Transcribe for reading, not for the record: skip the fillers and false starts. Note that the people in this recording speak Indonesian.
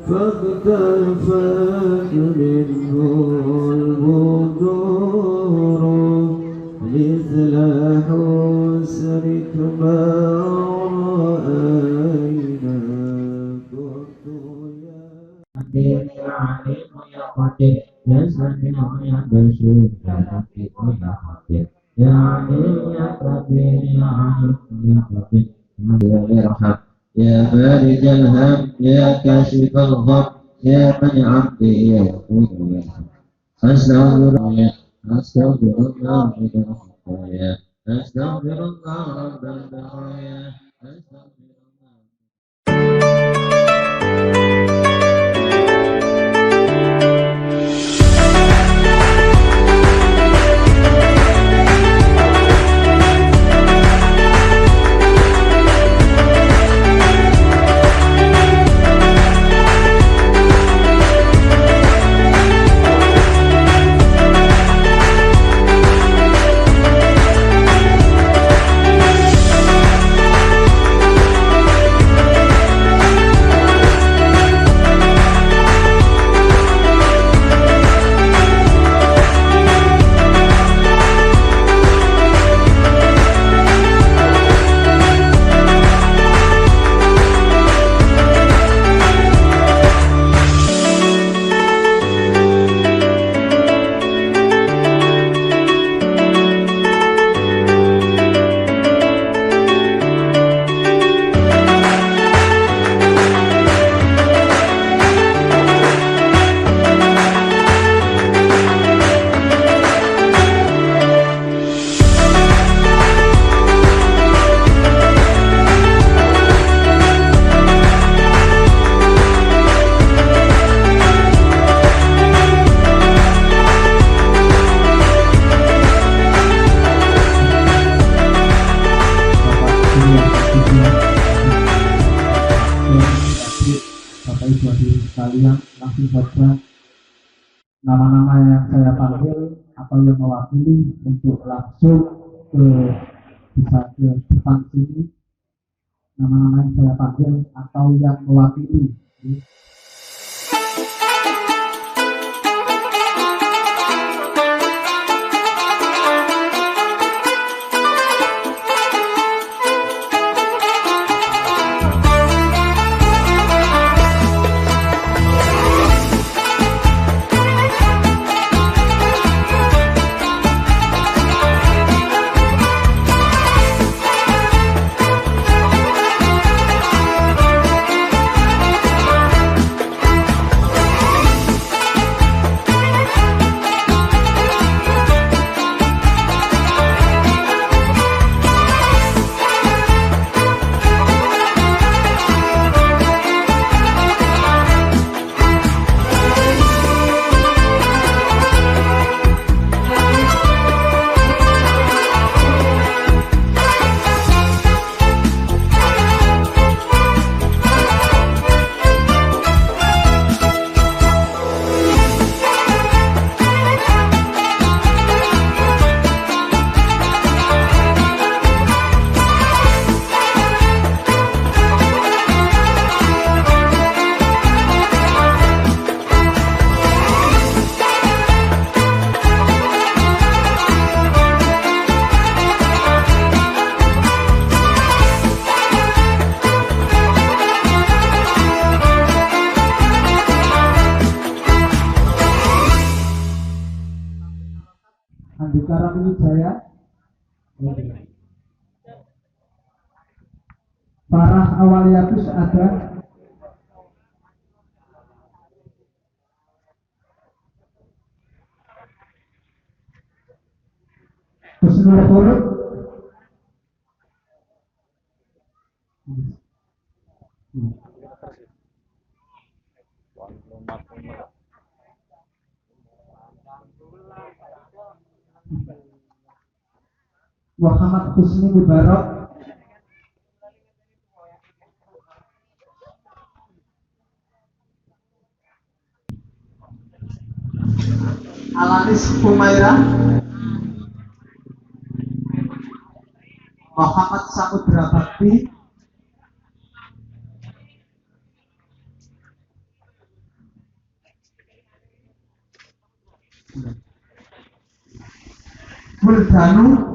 فاختفت منه البدور مثل حسنك ما رأينا كنت يا عليم يا قدير يا سميع يا بشير يا حكيم يا خبير يا عليم يا كبير يا عليم يا خبير يا ارحم يا فارج الهم يا كاشف الغم يا من عبدي يا يقول يا أستغفر الله أستغفر الله من الخطايا أستغفر الله رب البرايا أستغفر الله. Sekalian langsung saja nama-nama yang saya panggil atau yang mewakili untuk langsung bisa ke depan sini. Nama-nama yang saya panggil atau yang mewakili. Andika Ramwijaya, Farah Awaliatus ada, Husnul Khuluq, Muhammad Husni Mubarak, Alanis Humaira, Muhammad Samudra Bakti, Buldanu